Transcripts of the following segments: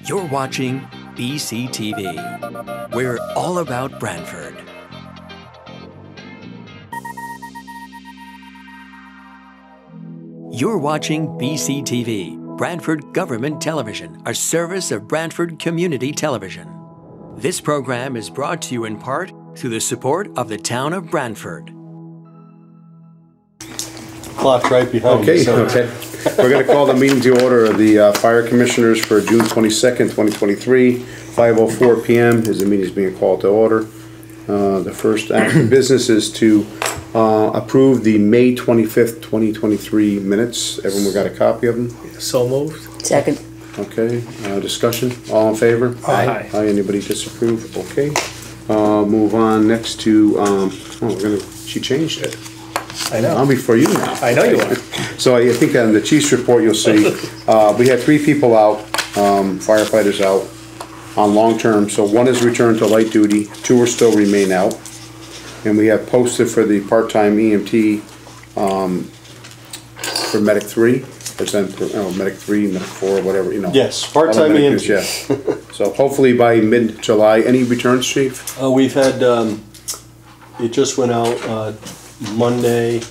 You're watching BCTV. We're all about Branford. You're watching BCTV, Branford Government Television, a service of Branford Community Television. This program is brought to you in part through the support of the town of Branford. Clock right behind you. Okay. We're going to call the meeting to order of the Fire Commissioners for June 22nd, 2023, 5:04 p.m. as the meeting is being called to order. The first act of business is to approve the May 25th, 2023 minutes. Everyone got a copy of them? So moved. Second. Okay. Discussion? All in favor? Aye. Aye. Anybody disapprove? Okay. Move on next to, she changed it. I know. I'm before you now. I know you are. So I think on the chief's report, you'll see, we had 3 people out, firefighters out on long-term. So 1 is returned to light duty, 2 are still remain out. And we have posted for the part-time EMT for Medic 3. Medic 3, Medic 4, whatever, you know. Yes, part-time EMT. Yes. So hopefully by mid-July. Any returns, Chief? We've had, it just went out Monday,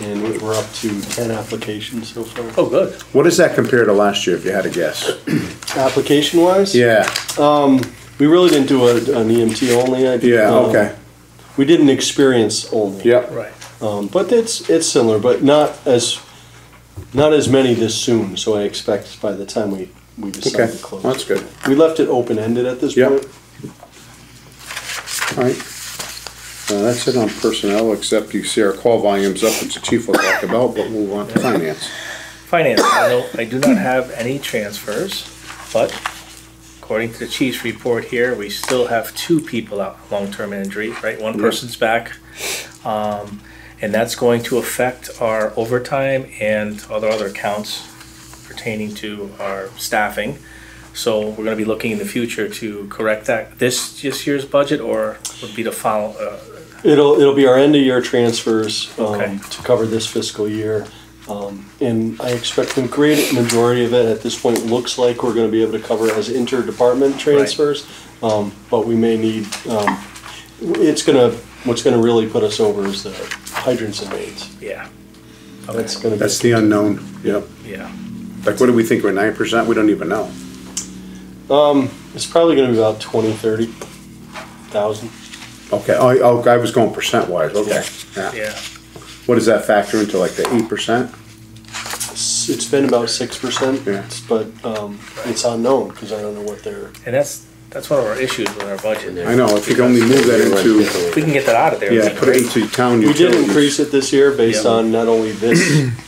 and we're up to 10 applications so far. Oh, good. What does that compare to last year, if you had to guess? Application-wise? Yeah. We really didn't do an EMT only. Okay. We did an experience only. Yep. Right. But it's similar, but not as many this soon. So I expect by the time we decide to close. Well, that's good. We left it open-ended at this point. All right. That's it on personnel, except you see our call volumes up, which the chief will talk about, but we'll move on to finance. Finance. I do not have any transfers, but according to the chief's report here, we still have 2 people out long-term injury, right? One person's back. And that's going to affect our overtime and other accounts pertaining to our staffing. So we're going to be looking in the future to correct that. This year's budget, or would be the follow? It'll be our end of year transfers Okay. to cover this fiscal year. And I expect the great majority of it at this point looks like we're going to be able to cover as interdepartment transfers. Right. But we may need, what's going to really put us over is the hydrants and mains. Yeah. Okay. That's the unknown. Yep. Yeah. Like, what do we think? We're 9%? We don't even know. It's probably going to be about 20, 30,000. Okay. Oh, I was going percent-wise. Okay. Yeah. What does that factor into, like the 8%? It's been about 6%, Yeah. but it's unknown because I don't know what they're. And that's one of our issues with our budget. I know. If you can only move that into, If we can get that out of there. yeah, put it into town We utilities. did increase it this year based Yeah. on not only this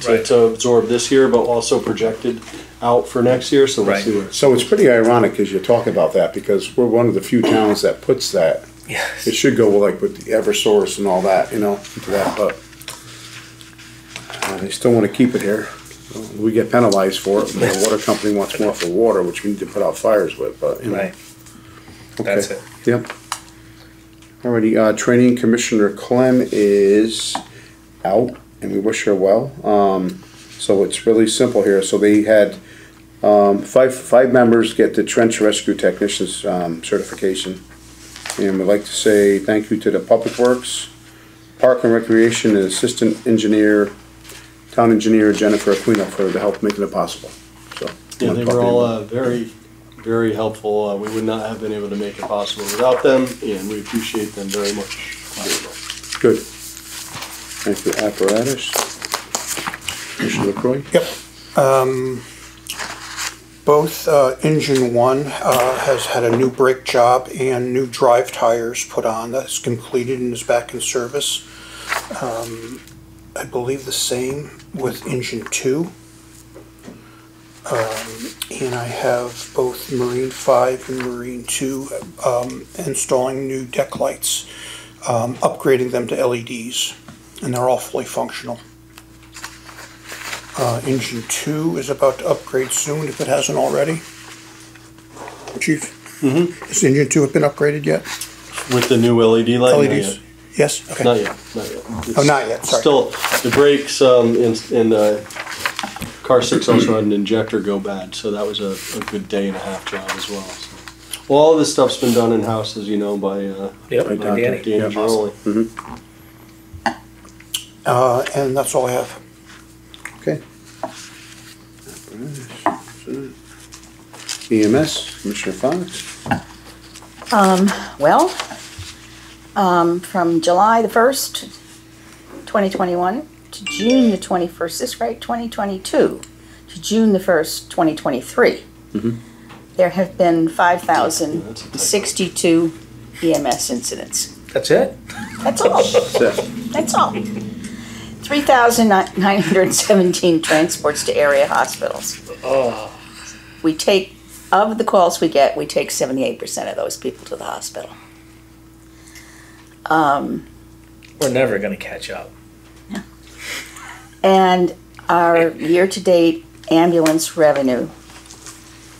Right. to absorb this year, but also projected out for next year. So we'll Right. see where. So it's pretty ironic as you talk about that, because we're one of the few towns that puts that. Yes. It should go like with the Eversource and all that, into that, but they still want to keep it here. We get penalized for it. The water company wants more for water, which we need to put out fires with, but, you know. Right. Okay. That's it. Yep. Alrighty, Training Commissioner Clem is out, and we wish her well. So it's really simple here. So they had five members get the Trench Rescue Technician's certification. And we'd like to say thank you to the Public Works, Park and Recreation, and Assistant Engineer, Town Engineer Jennifer Aquino for the help making it possible. So Yeah, they were all very, very helpful. We would not have been able to make it possible without them, and we appreciate them very much. good. Thank you. Apparatus. Commissioner LaCroix. Yep. Both engine 1 has had a new brake job and new drive tires put on. That's completed and is back in service. I believe the same with engine 2. And I have both Marine 5 and Marine 2 installing new deck lights, upgrading them to LEDs, and they're all fully functional. Engine 2 is about to upgrade soon, if it hasn't already. Chief? Mm-hmm. Has engine 2 been upgraded yet? With the new LED light? LEDs? Yes? Okay. Not yet. Oh, not yet, sorry. Still, the brakes and the car 6 also had an injector go bad, so that was a good day and a half job as well. So. Well, all this stuff's been done in-house, as you know, by By Danny. Danny Yep. Giroli. And that's all I have. Okay. EMS, Commissioner Fox. From July the 1st, 2021 to June the 21st, is this right, 2022, to June the 1st, 2023, there have been 5,062 EMS incidents. That's it? That's all. Seth. That's all. 3,917 transports to area hospitals. Oh, We take, of the calls we get, we take 78% of those people to the hospital. we're never gonna catch up. And our year-to-date ambulance revenue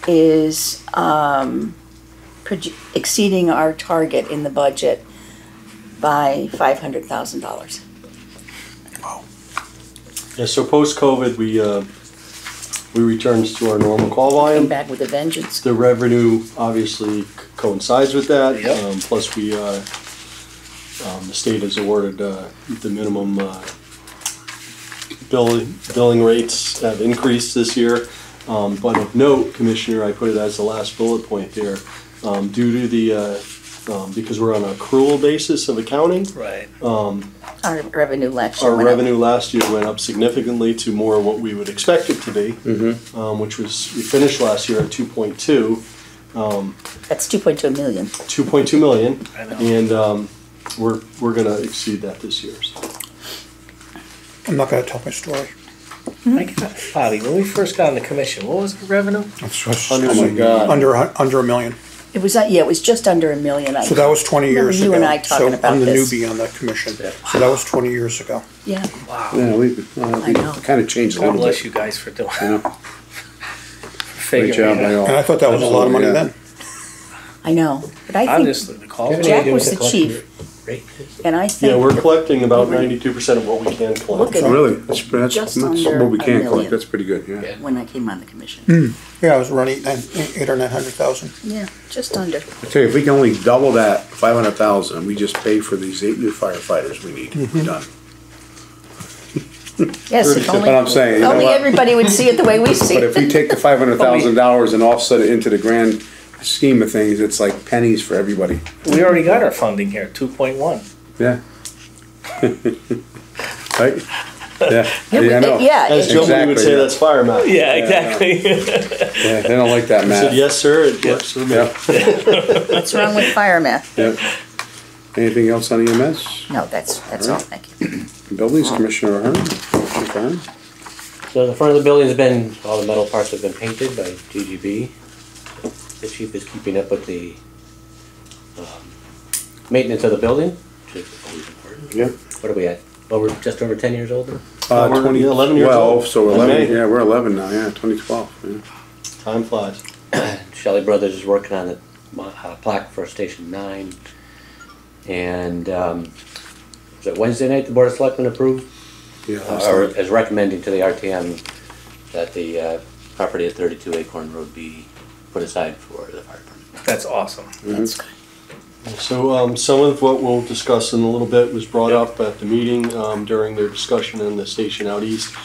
is exceeding our target in the budget by $500,000. Yeah, so post-COVID, we returned to our normal call volume. Came back with a vengeance. The revenue obviously coincides with that. Yep. Plus, the state has awarded the minimum billing rates have increased this year. But of note, Commissioner, I put it as the last bullet point there, due to the because we're on an accrual basis of accounting. Right. Our revenue last year Our went up. revenue last year went up significantly to more what we would expect it to be, which was, we finished last year at 2.2. That's 2.2 million. 2.2 million, I know. and we're gonna exceed that this year. So. I'm not gonna tell my story. Bobby, when we first got on the commission, what was the revenue? It's Oh my God. under a million. It was, it was just under $1 million. So that was 20 Remember years you ago. and I talking about So I'm the this. newbie on that commission. So that was 20 years ago. Yeah, Wow. Yeah, we I know. kind of changed a God little bless bit. you guys for doing, You know, figuring great job it by out. all. And I thought that was a lot of money Yeah. then. I know. But I think, Honestly, the call. Jack was the chief, and I Yeah, we're think, collecting about 92% of what we can look collect. at Really? That's Just what under we $1 can't million. collect. That's pretty good, yeah. when I came on the commission. Yeah, I was running 8 or 900,000. Yeah, just under. I tell you, if we can only double that, 500,000, we just pay for these 8 new firefighters we need. We're done. Yes, if But I'm only, saying, you know only what? everybody would see it the way we see But if we it. take the $500,000 and offset it into the grand scheme of things, it's like pennies for everybody. We already got our funding here, 2.1. Yeah. Right? Yeah, I know. Yeah, As it- Joe would Exactly, say, yeah. that's fire math. Yeah, exactly. Yeah, they don't like that I math. said, yes, sir, it works for me. Yeah, what's wrong with fire math? yeah. Anything else on EMS? No, that's all, thank you. Buildings, Commissioner Ahern? Commissioner Ahern? So the front of the building's been, all the metal parts have been painted by GGB. The chief is keeping up with the maintenance of the building, which is always important. Yeah. What are we at? Just over 10 years old now? We're 2012, 11 years old. so In 11, May. yeah, we're 11 now, yeah, 2012, yeah. Time flies. Shelley Brothers is working on a plaque for Station 9. And was it Wednesday night the Board of Selectmen approved? Yeah, Or is recommending to the RTM that the property at 32 Acorn Road be put aside for the fire department. That's awesome. That's good. So some of what we'll discuss in a little bit was brought up at the meeting during their discussion in the station out east.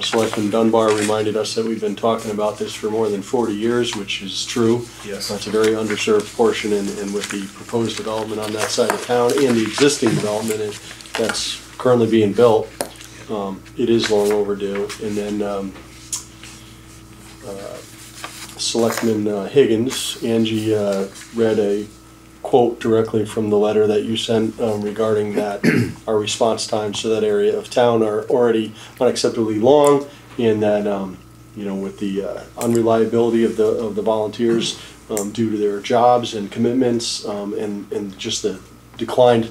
Selectman Dunbar reminded us that we've been talking about this for more than 40 years, which is true. Yes. It's a very underserved portion, and with the proposed development on that side of town and the existing development that's currently being built, it is long overdue. And then Selectman Higgins, Angie read a quote directly from the letter that you sent regarding that our response times to that area of town are already unacceptably long, and that with the unreliability of the volunteers due to their jobs and commitments and just the declined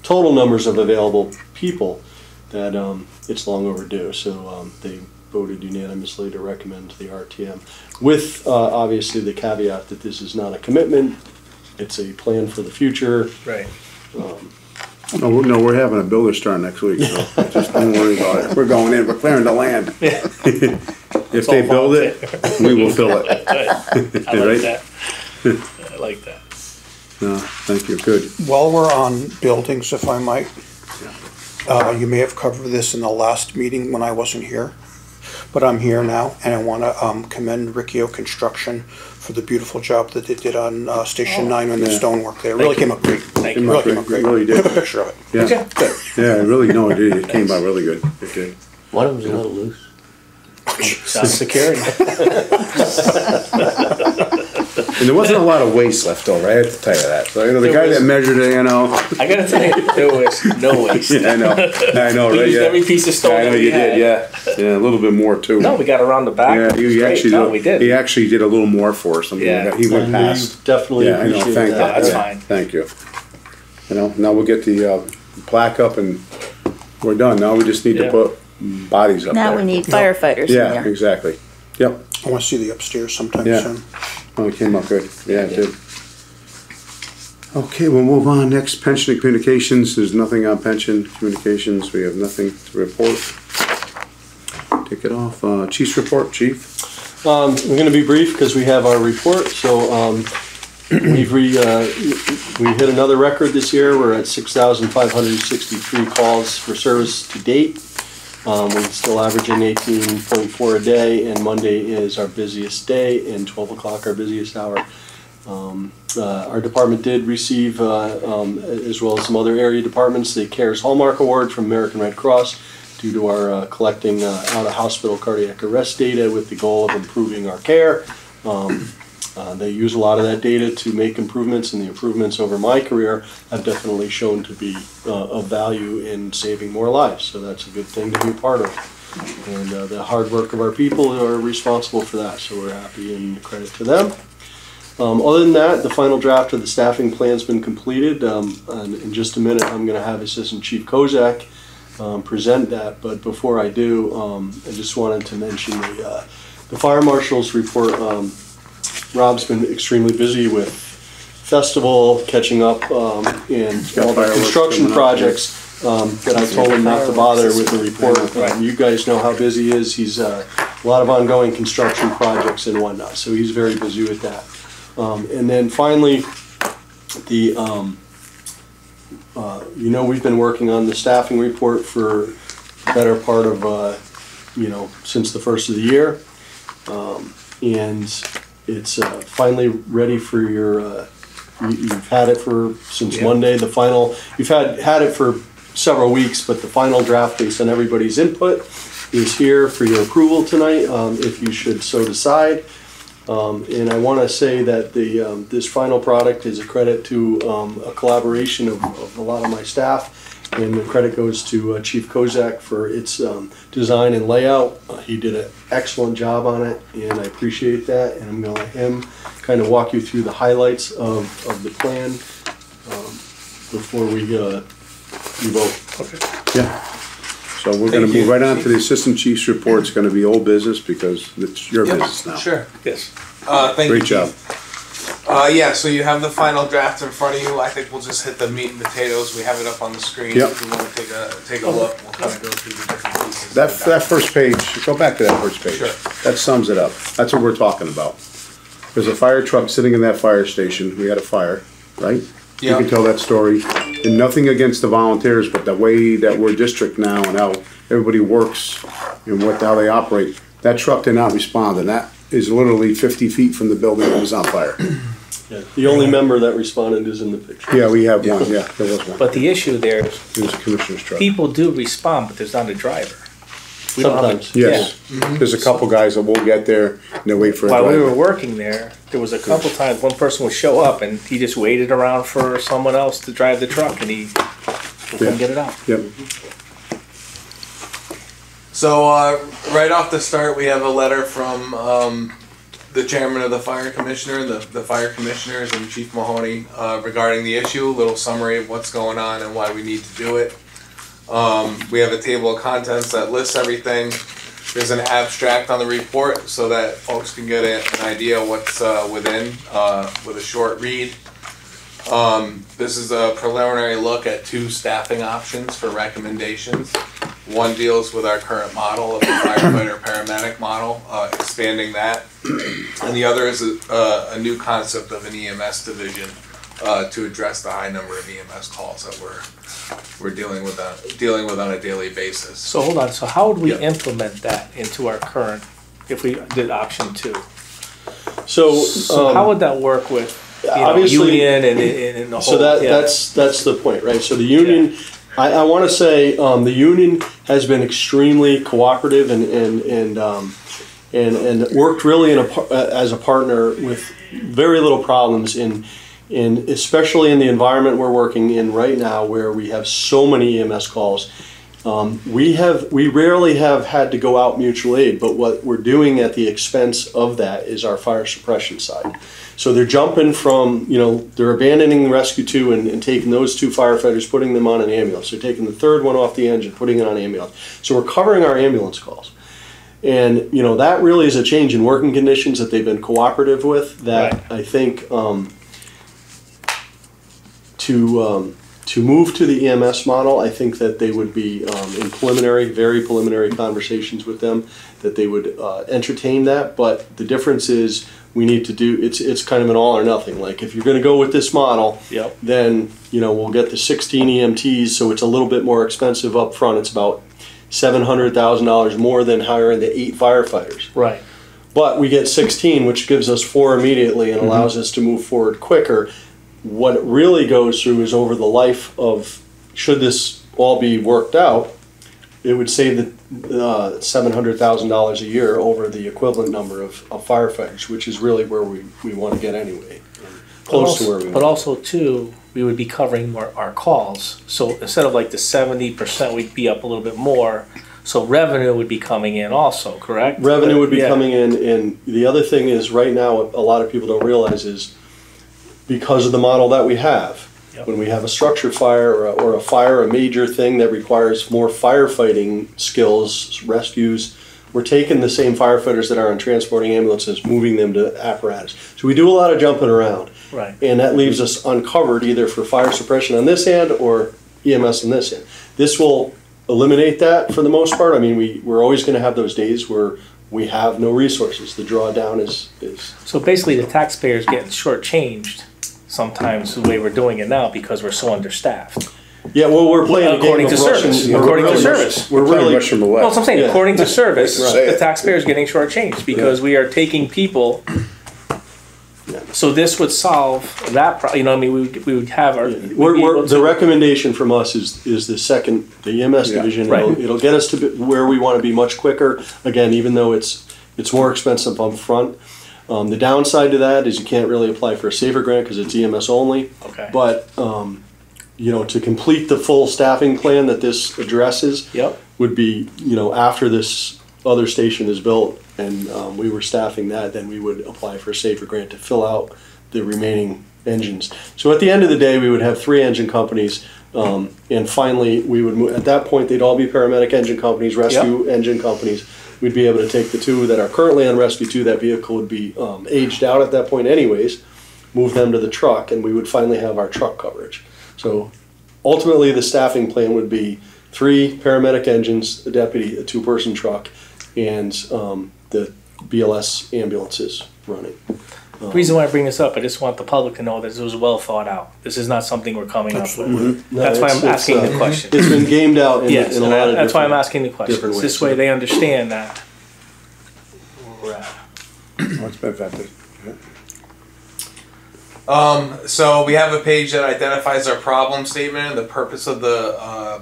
total numbers of available people, that it's long overdue. So they voted unanimously to recommend to the RTM with obviously the caveat that this is not a commitment. It's a plan for the future. Right. No, we're having a builder start next week, so just don't worry about it. We're going in, we're clearing the land. If they build it, we will fill it. I like Right? that. I like that. No, thank you, good. While we're on buildings, if I might, you may have covered this in the last meeting when I wasn't here, but I'm here now, and I want to commend Riccio Construction for the beautiful job that they did on Station 9 on the Yeah. stonework there. It really came up great. Thank It you. really came up great. It really did. I have a picture of it. Yeah, Okay, good. yeah, really, no, it came out really good. It did. One of them's a little loose. Sound security. And there wasn't a lot of waste left over, I have to tell you that. So, the There guy was- that measured it, I gotta tell you, there was no waste. I know, We right, used yeah. every piece of stone I know that we you had. did, yeah, a little bit more too. No, we got around the back. Yeah, It was he great. actually No, did. we did. He actually did a little more for us. I mean, Yeah. he went And past. we definitely Yeah, I know. appreciate Thank that. you. That's Yeah, fine. Thank you. Now we'll get the plaque up and we're done. Now we just need to Yeah. put bodies up Now there. we need firefighters in Yeah, there. exactly. Yep. I want to see the upstairs sometime Yeah. soon. Oh, it came up good. Yeah, it did. Okay, we'll move on. Next, pension and communications. There's nothing on pension communications. We have nothing to report. Take it off. Chief's report, Chief. We're gonna be brief because we have our report, so, we hit another record this year. We're at 6,563 calls for service to date. We're still averaging 18.4 a day, and Monday is our busiest day, and 12 o'clock our busiest hour. Our department did receive, as well as some other area departments, the CARES Hallmark Award from American Red Cross due to our collecting out-of-hospital cardiac arrest data with the goal of improving our care. They use a lot of that data to make improvements, and the improvements over my career have definitely shown to be of value in saving more lives. So that's a good thing to be a part of. And the hard work of our people are responsible for that, so we're happy and credit to them. Other than that, the final draft of the staffing plan's been completed. And in just a minute, I'm going to have Assistant Chief Kozak present that. But before I do, I just wanted to mention the fire marshal's report. Rob's been extremely busy with festival, catching up, and all the fireworks construction coming up, projects. That I told him not to bother with the report. You guys know how busy he is. He's a lot of ongoing construction projects and whatnot, so he's very busy with that. And then finally, we've been working on the staffing report for the better part of, since the first of the year. And it's finally ready for your, you've had it since Monday, you've had it for several weeks, but the final draft based on everybody's input is here for your approval tonight, if you should so decide. And I want to say that this final product is a credit to a collaboration of a lot of my staff, and the credit goes to Chief Kozak for its design and layout. He did an excellent job on it, and I appreciate that. And I'm going to let him kind of walk you through the highlights of the plan before we vote. Okay. Yeah. So we're gonna move right on to the Assistant Chief's report. It's gonna be old business because it's your business now. Sure. Yes. Thank you. Great job. So you have the final draft in front of you. I think we'll just hit the meat and potatoes. We have it up on the screen. Yep. If you want to take a look, we'll kind of go through the different pieces. That first page, go back to that first page. Sure. That sums it up. That's what we're talking about. There's a fire truck sitting in that fire station. We had a fire, right? You Yeah. can tell that story. And nothing against the volunteers, but the way that we're district now and how everybody works and how they operate, that truck did not respond, and that is literally 50 feet from the building that was on fire. Yeah, the only member that responded is in the picture. Yeah, we have one, yeah, there was one. But the issue there is It was a commissioner's truck. people do respond, but there's not a driver. We don't have a- Sometimes. Yes, there's a couple guys that will get there and they wait for a While we were driver. working there, there was a couple times one person would show up and he just waited around for someone else to drive the truck and he couldn't get it out. Yep, So right off the start, we have a letter from the chairman of the fire commissioner, the fire commissioners, and Chief Mahoney regarding the issue. A little summary of what's going on and why we need to do it. We have a table of contents that lists everything. There's an abstract on the report so that folks can get an idea of what's within with a short read. This is a preliminary look at 2 staffing options for recommendations. One deals with our current model of the firefighter paramedic model, expanding that, and the other is a new concept of an EMS division to address the high number of EMS calls that we're dealing with on a daily basis. So hold on, so how would we implement that into our current, if we did option 2? So, how would that work with, obviously, union and the whole? So that's the point, right? So the union, I want to say the union has been extremely cooperative and worked really as a partner with very little problems especially in the environment we're working in right now, where we have so many EMS calls. We rarely have had to go out mutual aid, but what we're doing at the expense of that is our fire suppression side. So they're jumping from, they're abandoning Rescue 2 and taking those 2 firefighters, putting them on an ambulance. They're taking the 3rd one off the engine, putting it on an ambulance. So we're covering our ambulance calls. And, that really is a change in working conditions that they've been cooperative with that Right. I think to move to the EMS model, I think that they would be in very preliminary conversations with them, that they would entertain that. But the difference is we need to do, it's kind of an all or nothing. Like if you're going to go with this model, then, we'll get the 16 EMTs, so it's a little bit more expensive up front. It's about $700,000 more than hiring the 8 firefighters. Right. But we get 16, which gives us 4 immediately and allows us to move forward quicker. What it really goes through is over the life of, should this all be worked out, it would save the $700,000 a year over the equivalent number of firefighters, which is really where we want to get anyway, close to where we want. But also, too, we would be covering more our calls. So instead of like the 70%, we'd be up a little bit more. So revenue would be coming in also, correct? Revenue would be coming in, and the other thing is right now, a lot of people don't realize is because of the model that we have, when we have a structure fire or a major thing that requires more firefighting skills, rescues, we're taking the same firefighters that are on transporting ambulances, moving them to apparatus. So we do a lot of jumping around. Right. And that leaves us uncovered either for fire suppression on this end or EMS on this end. This will eliminate that for the most part. I mean, we're always going to have those days where we have no resources. The drawdown is. So basically the taxpayer's getting shortchanged sometimes the way we're doing it now because we're so understaffed. Yeah, well, we're playing according to service. According to service, we're really Russian roulette. well, that's what I'm saying. According to service, Right. the taxpayer's getting shortchanged because we are taking people. So this would solve that problem. I mean, we would have our. The recommendation from us is the EMS division. Right. It'll get us to where we want to be much quicker. Again, even though it's more expensive up front. The downside to that is you can't really apply for a SAFER grant because it's EMS only. Okay. But to complete the full staffing plan that this addresses would be after this other station is built and we were staffing that, then we would apply for a SAFER grant to fill out the remaining engines. So at the end of the day, we would have 3 engine companies, and finally we would move. At that point, they'd all be paramedic engine companies, rescue engine companies. We'd be able to take the 2 that are currently on Rescue 2, that vehicle would be aged out at that point anyways, move them to the truck, and we would finally have our truck coverage. So ultimately the staffing plan would be 3 paramedic engines, a deputy, a 2-person truck, and the BLS ambulances running. The reason why I bring this up, I just want the public to know that this was well thought out. This is not something we're coming up with. No, That's why I'm asking the question. It's been gamed out in Yes, a lot of that's why I'm different- asking the question. different This ways. way they understand that. We're at. Oh, it's been fantastic. So we have a page that identifies our problem statement and the purpose of the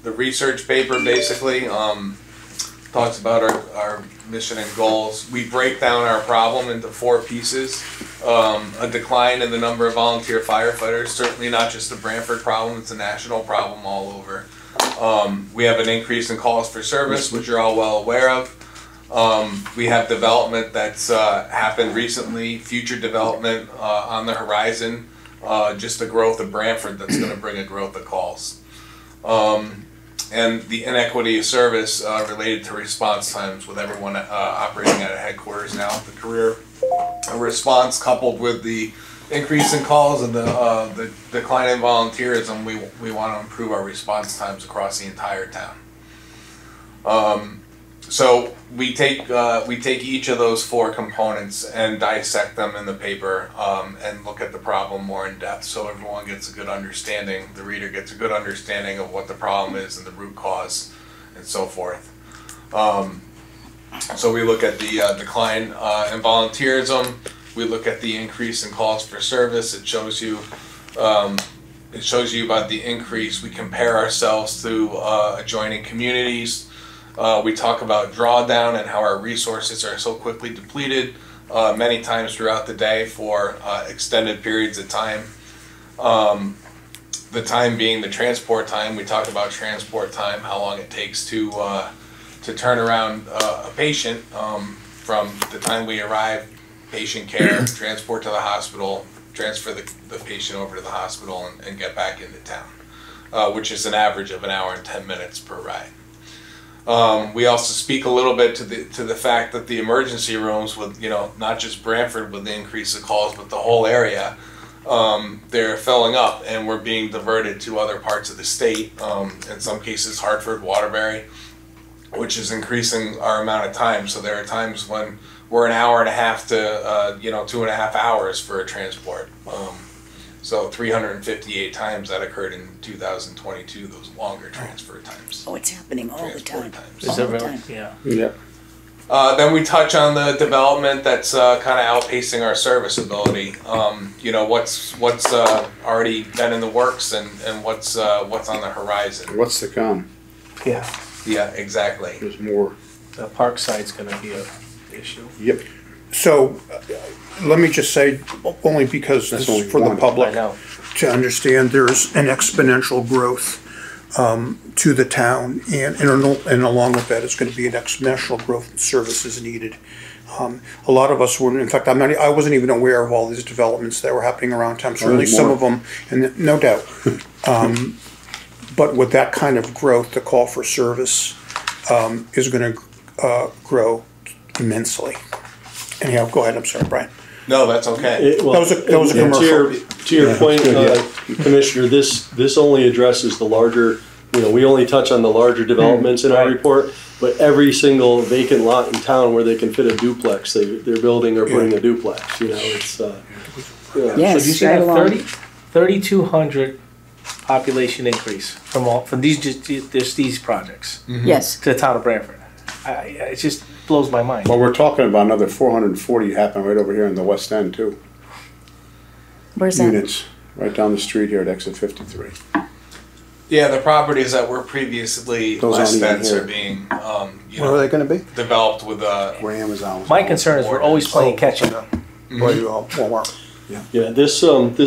research paper. Basically, talks about our mission and goals. We break down our problem into 4 pieces. A decline in the number of volunteer firefighters, certainly not just a Branford problem, it's a national problem all over. We have an increase in calls for service, which you're all well aware of. We have development that's happened recently, future development on the horizon, just the growth of Branford that's going to bring a growth of calls. And the inequity of service related to response times with everyone operating at a headquarters now. The career response coupled with the increase in calls and the decline in volunteerism, we want to improve our response times across the entire town. So we take each of those four components and dissect them in the paper and look at the problem more in depth, so everyone gets a good understanding. The reader gets a good understanding of what the problem is and the root cause, and so forth. So we look at the decline in volunteerism. We look at the increase in calls for service. It shows you about the increase. We compare ourselves to adjoining communities. We talk about drawdown and how our resources are so quickly depleted many times throughout the day for extended periods of time. The time being the transport time. We talk about transport time, how long it takes to turn around a patient from the time we arrive, patient care, transport to the hospital, transfer the patient over to the hospital, and get back into town, which is an average of 1 hour and 10 minutes per ride. We also speak a little bit to the fact that the emergency rooms, with not just Branford with the increase of calls, but the whole area, they're filling up, and we're being diverted to other parts of the state. In some cases, Hartford, Waterbury, which is increasing our amount of time. So there are times when we're 1.5 hours to 2.5 hours for a transport. So 358 times that occurred in 2022, those longer transfer times. Oh, it's happening all the time. Times. Is that right? Yeah. Yeah. Then we touch on the development that's kind of outpacing our serviceability. What's already been in the works and what's on the horizon. What's to come? Yeah. Yeah, exactly. There's more. The park side's gonna be a issue. Yep. So, let me just say, only because That's this is only for the one. public I know. to understand, there's an exponential growth to the town, and along with that, it's going to be an exponential growth in services needed. A lot of us were, in fact, I wasn't even aware of all these developments that were happening around town. Certainly, some of them, and no doubt. But with that kind of growth, the call for service is going to grow immensely. Anyhow, go ahead. I'm sorry, Brian. No, that's okay. That was a commercial. To your point, Commissioner, this only addresses the larger, we only touch on the larger developments in our Right. report, but every single vacant lot in town where they can fit a duplex, they're building or putting a duplex, it's, So Yes, did you see right that along. 3,200 population increase from these projects Yes. to the town of Branford? It just blows my mind. Well, we're talking about another 440 happening right over here in the West End too. Where's that? Units right down the street here at exit 53. Yeah, the properties that were previously Those less aren't even dense here. are being, Where are they going to be? developed with Where Amazon was. My concern is we're always playing catch up. Where you Walmart. yeah, this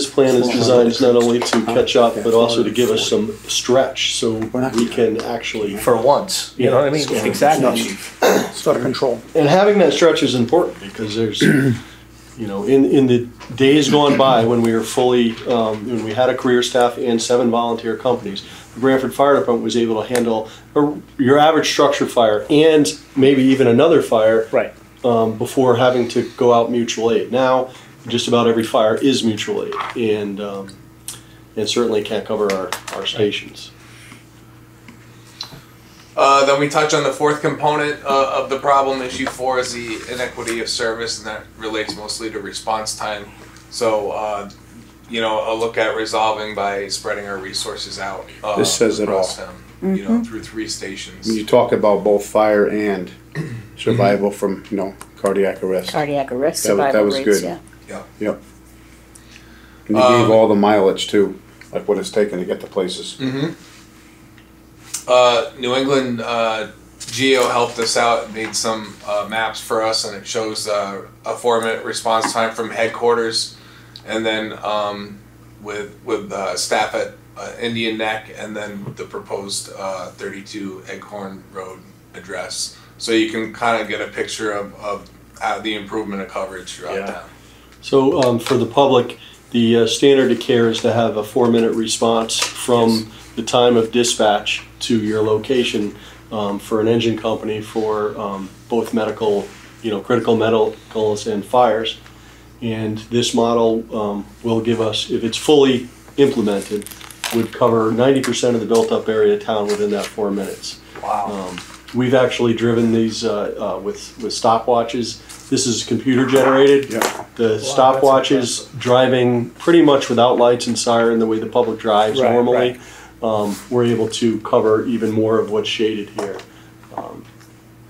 plan is designed not only to catch up, but also to give us some stretch, so we can actually, For once, you know what I mean? Yeah. Exactly, chief. It's out of control. and having that stretch is important, because there's, in the days gone by when we were fully, when we had a career staff and 7 volunteer companies, the Branford Fire Department was able to handle your average structure fire and maybe even another fire Right. before having to go out mutual aid. Now, just about every fire is mutual aid, and certainly can't cover our stations. Then we touch on the fourth component of the problem. Issue 4 is the inequity of service, and that relates mostly to response time. So, a look at resolving by spreading our resources out. This says it across all. town, through 3 stations. When you talk about both fire and survival from, cardiac arrest. Cardiac arrest That survival was rates, good. yeah. Yep. And you gave all the mileage too, like what it's taken to get to places. New England Geo helped us out and made some maps for us, and it shows a 4-minute response time from headquarters, and then with staff at Indian Neck, and then the proposed 32 Eghorn Road address. So you can kind of get a picture of the improvement of coverage throughout town. So for the public, the standard of care is to have a 4-minute response from the time of dispatch to your location for an engine company for both medical, critical medicals and fires. And this model will give us, if it's fully implemented, would cover 90% of the built-up area of town within that 4 minutes. Wow. We've actually driven these with stopwatches. This is computer generated. Yeah. The stopwatches driving pretty much without lights and siren the way the public drives Right, normally. We're able to cover even more of what's shaded here,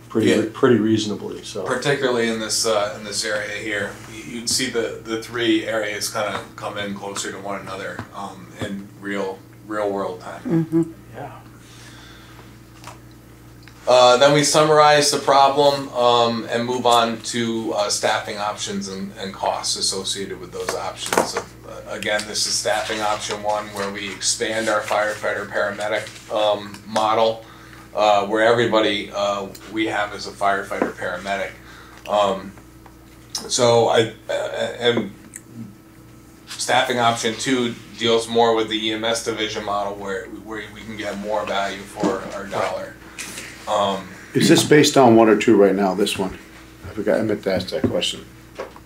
pretty reasonably. So Particularly in this area here, you'd see the three areas kind of come in closer to one another in real world time. Yeah. Then we summarize the problem and move on to staffing options and costs associated with those options. Again, this is staffing option one, where we expand our firefighter paramedic model, where everybody we have is a firefighter paramedic. And staffing option two deals more with the EMS division model, where we can get more value for our dollar. Is this based on one or two right now, this one? I meant to ask that question.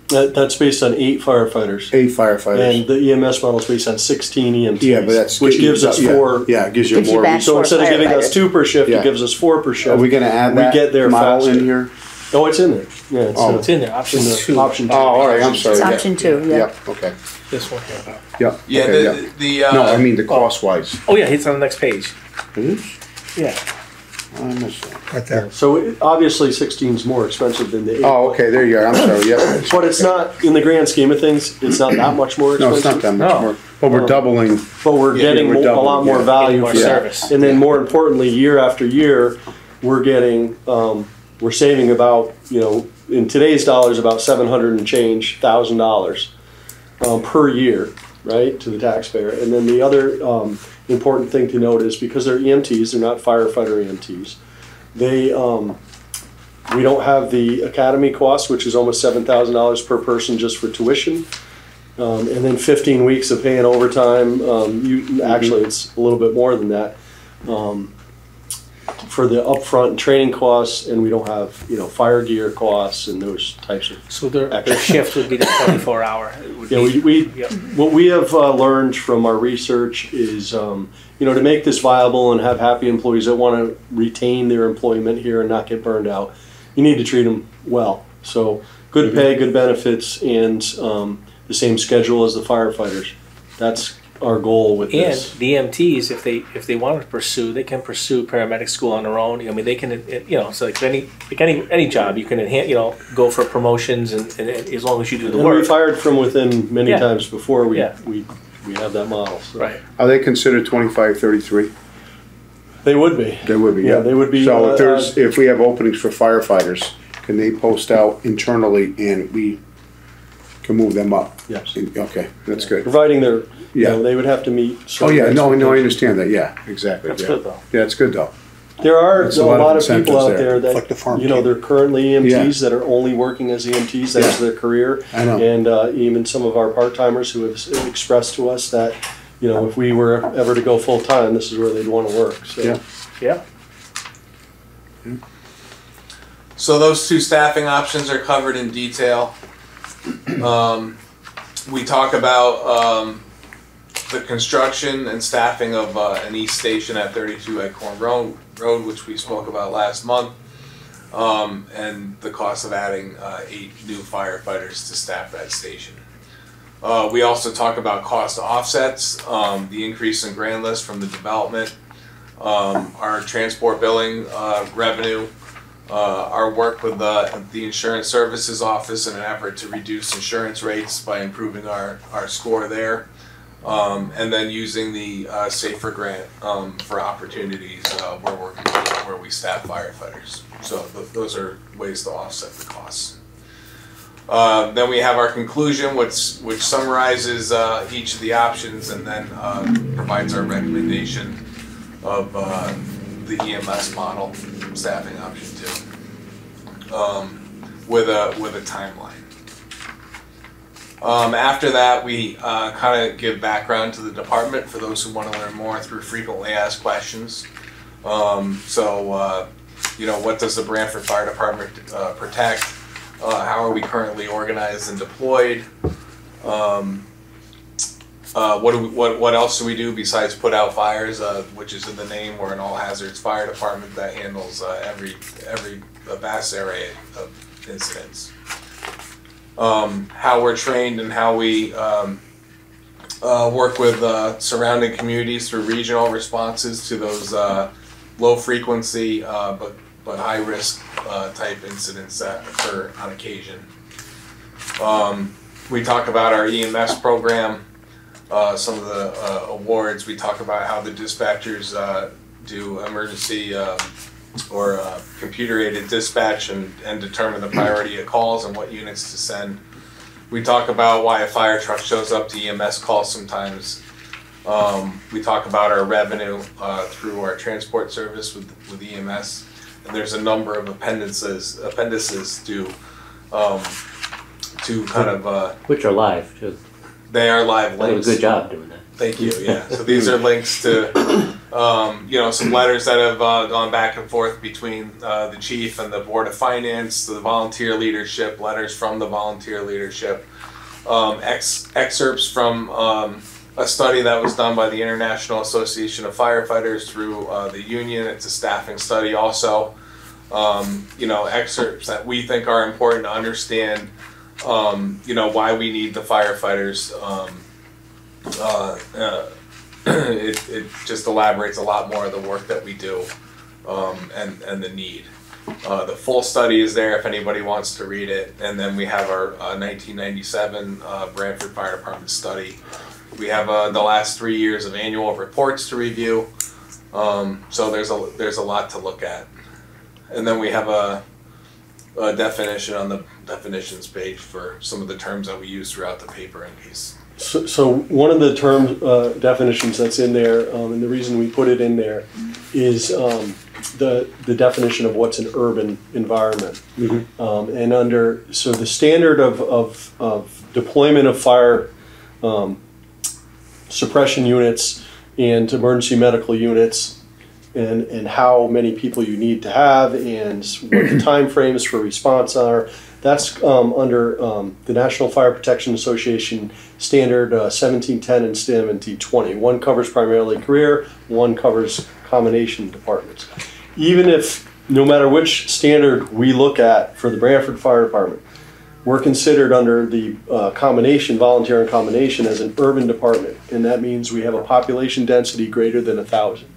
that's based on 8 firefighters. 8 firefighters. And the EMS model is based on 16 EMTs. Yeah, but that's. which gives us 4. Yeah, it gives you Gives you more. back So instead of giving us firefighters. 2 per shift, Yeah. it gives us 4 per shift. Are we gonna add We that get there model faster. in here? Oh, it's in there. Yeah, it's, Oh. It's in there, option in the two. option 2. Oh, all right, I'm sorry. It's Yeah. option 2, yeah. Yep, okay. This one here. Yep. Yeah, okay, yeah. No, I mean the cost wise. Oh, yeah, it's on the next page. It is? Yeah. I missed that. Right there. So obviously 16 is more expensive than the 8. Oh, okay, there you are, I'm sorry, yeah. But it's not, in the grand scheme of things, it's not that much more No, expensive. it's not that much No. more, but we're doubling, But we're getting we're a doubling, lot more yeah. value More for that. service. And then more importantly, year after year, we're getting, we're saving about, in today's dollars, about $700 and change $1,000 per year, right, to the taxpayer. And then the other important thing to note is because they're EMTs, they're not firefighter EMTs. They, we don't have the academy cost, which is almost $7,000 per person just for tuition. And then 15 weeks of paying overtime. Actually, it's a little bit more than that for the upfront training costs, and we don't have fire gear costs and those types of. So their shift would be the 24-hour. Yeah, Yep. what we have learned from our research is to make this viable and have happy employees that want to retain their employment here and not get burned out, you need to treat them well. So good pay, good benefits, and the same schedule as the firefighters. That's our goal with And this. the EMTs, if they want to pursue, they can pursue paramedic school on their own. I mean, they can, so like any job, you can go for promotions, and as long as you do the And work. we've hired from within many Yeah. times before we Yeah. have that model. So. Right. are they considered 25-33? They would be. They would be, Yeah, yeah. they would be, So if we have openings for firefighters, can they post out internally and we can move them up? Yes. Okay, that's good. Providing they're, Yeah. they would have to meet. Oh, certain yeah, no, I expectations. understand that, yeah, exactly. That's yeah. good, though. Yeah, it's good though. There are There's a lot of people incentives out there. there that, Like the farm team. they're currently EMTs that are only working as EMTs, that's Yeah. their career. I know. And even some of our part-timers who have expressed to us that, if we were ever to go full-time, this is where they'd want to work, so. Yeah. Yeah. So those 2 staffing options are covered in detail. We talk about the construction and staffing of an east station at 32 Acorn Road, which we spoke about last month, and the cost of adding 8 new firefighters to staff that station. We also talk about cost offsets, the increase in grand list from the development, our transport billing revenue, our work with the Insurance Services Office in an effort to reduce insurance rates by improving our score there, and then using the Safer Grant for opportunities where we staff firefighters. So those are ways to offset the costs. Then we have our conclusion, which summarizes each of the options and then provides our recommendation of the EMS model, staffing option 2, with a timeline. After that, we kind of give background to the department for those who want to learn more through frequently asked questions. What does the Branford Fire Department protect? how are we currently organized and deployed? What else do we do besides put out fires, which is in the name? We're an all hazards fire department that handles every vast array of incidents. How we're trained and how we work with surrounding communities through regional responses to those low frequency but high risk type incidents that occur on occasion. We talk about our EMS program, some of the awards. We talk about how the dispatchers do emergency or computer-aided dispatch and determine the priority of calls and what units to send. We talk about why a fire truck shows up to EMS calls sometimes. We talk about our revenue through our transport service with EMS. And there's a number of appendices to kind of... which are live, too. They are live links. They do a good job doing that. Thank you, yeah. So these are links to, some letters that have gone back and forth between the chief and the Board of Finance, the volunteer leadership, letters from the volunteer leadership, excerpts from a study that was done by the International Association of Firefighters through the union. It's a staffing study also. Excerpts that we think are important to understand, why we need the firefighters. It just elaborates a lot more of the work that we do and the need. The full study is there if anybody wants to read it. And then we have our 1997 Branford Fire Department study. We have the last 3 years of annual reports to review. So there's a lot to look at. And then we have a definition on the definitions page for some of the terms that we use throughout the paper in case. So one of the term definitions that's in there, and the reason we put it in there, is the definition of what's an urban environment. Mm-hmm. And so the standard of deployment of fire suppression units and emergency medical units, and how many people you need to have, and what the time frames for response are. That's under the National Fire Protection Association standard 1710 and 1720. One covers primarily career, one covers combination departments. Even if, no matter which standard we look at for the Branford Fire Department, we're considered under the combination, volunteer and combination, as an urban department. And that means we have a population density greater than 1,000.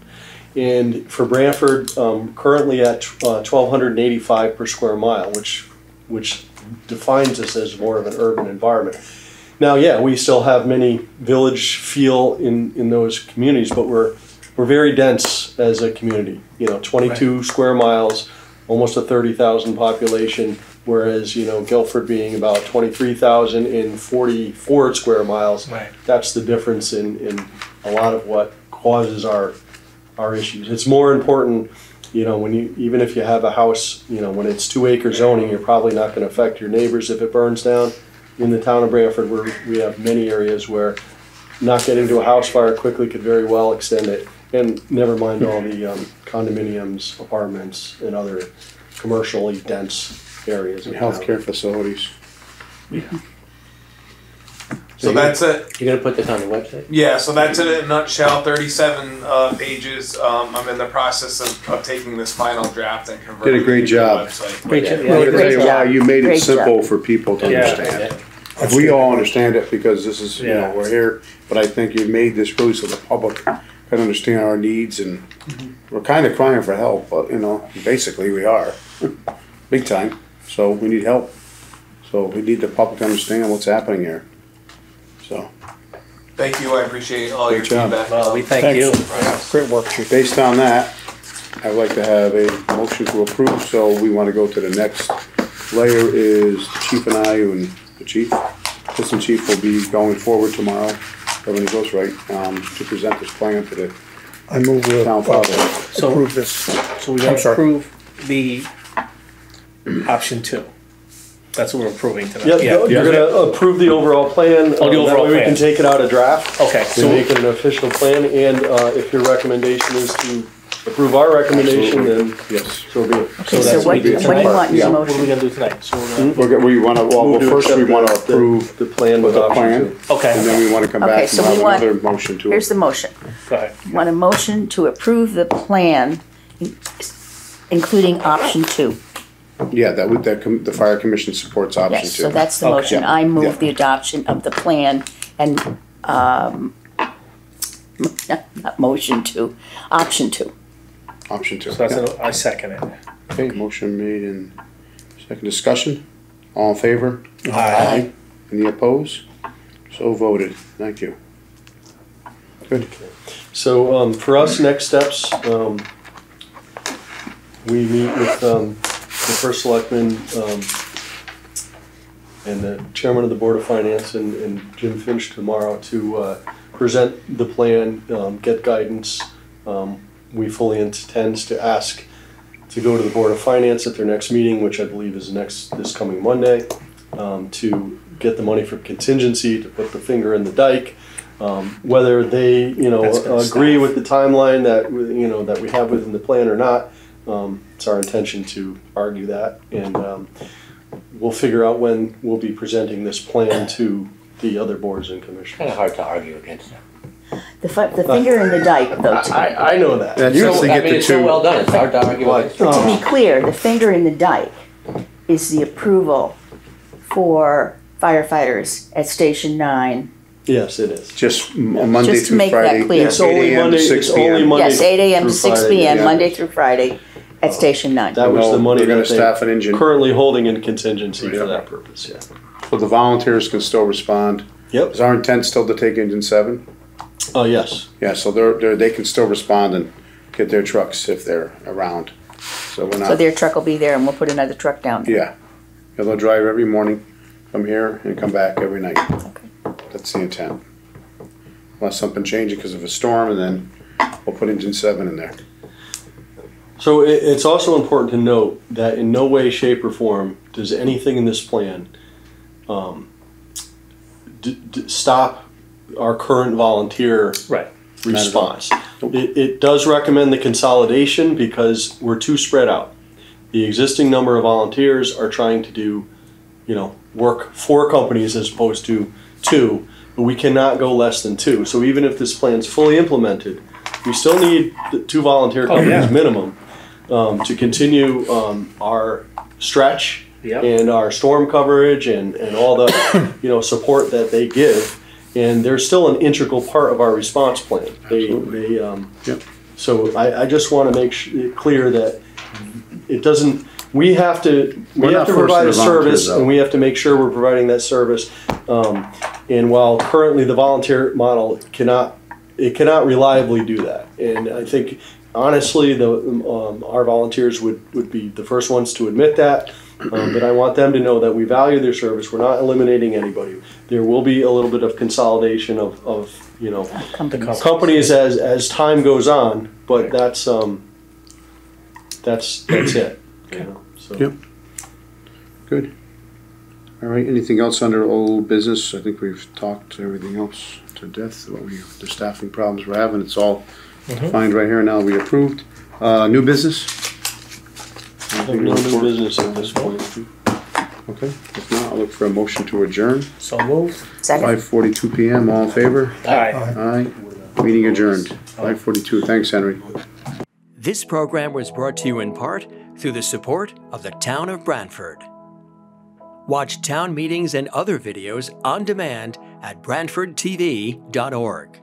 And for Branford, currently at 1,285 per square mile, which defines us as more of an urban environment. Now, yeah, we still have many village feel in those communities, but we're very dense as a community. 22 right. Square miles, almost a 30,000 population, whereas Guilford being about 23,000 in 44 square miles. Right. That's the difference in a lot of what causes our issues. It's more important. Even if you have a house, when it's 2 acre zoning, you're probably not going to affect your neighbors if it burns down. In the town of Branford, we have many areas where not getting to a house fire quickly could very well extend it. And never mind all the condominiums, apartments, and other commercially dense areas. And healthcare facilities. Yeah. So that's it. You're gonna put this on the website? Yeah, so that's it in a nutshell, 37 pages. I'm in the process of taking this final draft and converting Did a great it to the job. website. Great job. I'm going to tell you why you made it Great simple job. for people to Yeah. understand. If we all understand it, because this is, we're here, but I think you made this really so the public can understand our needs, and we're kind of crying for help, but basically we are, big time. So we need help. So we need the public to understand what's happening here. So. Thank you, I appreciate all your Good job. feedback. Well, we thank Thanks. you. Yeah, great work, Chief. Based on that, I'd like to have a motion to approve, so we want to go to the next layer is the chief and I, and the chief, assistant chief will be going forward tomorrow, if everything goes right, to present this plan to the I move to town father. approve this. So we're I'm gonna sorry. approve the option 2. That's what we're approving tonight. Yep, you're going to approve the overall plan. Oh, the overall that way we plan. can take it out of draft. Okay, So make it an official plan, and if your recommendation is to approve our recommendation, then Yes. so be it. Okay, so that's what what we do do you want in What the are we motion? gonna do tonight? So we're gonna, We want to, well, Move to first we accept want to the- approve the plan with the option plan. two. And okay, then we want to come Okay, back and so have we want- another motion to Here's it. the motion. go ahead. You want a motion to approve the plan, including option 2. Yeah, the fire commission supports option Yes, 2. so that's the Okay. motion. I Yeah. move the adoption of the plan and, not motion 2, option 2. Option 2. So that's, I second it. Okay, motion made and second discussion. All in favor? Aye. Any opposed? So voted. Thank you. Good. So for us, next steps, we meet with the first selectman and the chairman of the Board of Finance and Jim Finch tomorrow to present the plan, get guidance. We fully intend to ask to go to the Board of Finance at their next meeting, which I believe is this coming Monday, to get the money for contingency, to put the finger in the dike. Whether they, That's gonna agree stop. with the timeline that, that we have within the plan or not, it's our intention to argue that. And we'll figure out when we'll be presenting this plan to the other boards and commissions. Kind of hard to argue against that. The finger in the dike, though, I know that. That's You- just to I get mean, the it's so two. well done, it's hard to argue against. to be clear, the finger in the dike is the approval for firefighters at Station 9. Yes, it is. Just Monday Just to through make that Friday. clear. It's only 8 a.m. to Monday, 6 it's only p.m. Monday. Yes, 8 a.m. to through 6 Friday, p.m., yeah. Monday through Friday at Station 9. That was the money They're gonna that staff an they engine. currently holding in contingency for that purpose, yeah. So the volunteers can still respond. Yep. Is our intent still to take engine 7? Oh, yes. Yeah, so they can still respond and get their trucks if they're around. So we're So not, their truck will be there and we'll put another truck down. yeah. Yeah, they'll drive every morning, come here and come back every night. Okay. That's the intent. Unless something changes because of a storm, and then we'll put engine 7 in there. So it's also important to note that in no way, shape, or form does anything in this plan stop our current volunteer Right. response. It does recommend the consolidation because we're too spread out. The existing number of volunteers are trying to do, work 4 companies as opposed to 2, but we cannot go less than 2. So even if this plan's fully implemented, we still need the 2 volunteer companies minimum to continue our stretch Yep. and our storm coverage and all the support that they give. And they're still an integral part of our response plan. Yep. So I just want to make it clear that it doesn't. We have to not provide a forcing the service, volunteers out. and we have to make sure we're providing that service. And while currently the volunteer model cannot reliably do that, and I think honestly our volunteers would be the first ones to admit that. But I want them to know that we value their service. We're not eliminating anybody. There will be a little bit of consolidation of companies as time goes on, but that's it. So. Yep. Good. All right, anything else under old business? I think we've talked everything else to death, the staffing problems we're having. It's all defined right here now. We approved. New business? No new business at this point. Okay, if not, I'll look for a motion to adjourn. So moved. Second. 5:42 PM, all in favor? Aye. Aye. Meeting adjourned. 5:42. Thanks, Henry. This program was brought to you in part through the support of the Town of Branford. Watch town meetings and other videos on demand at BranfordTV.org.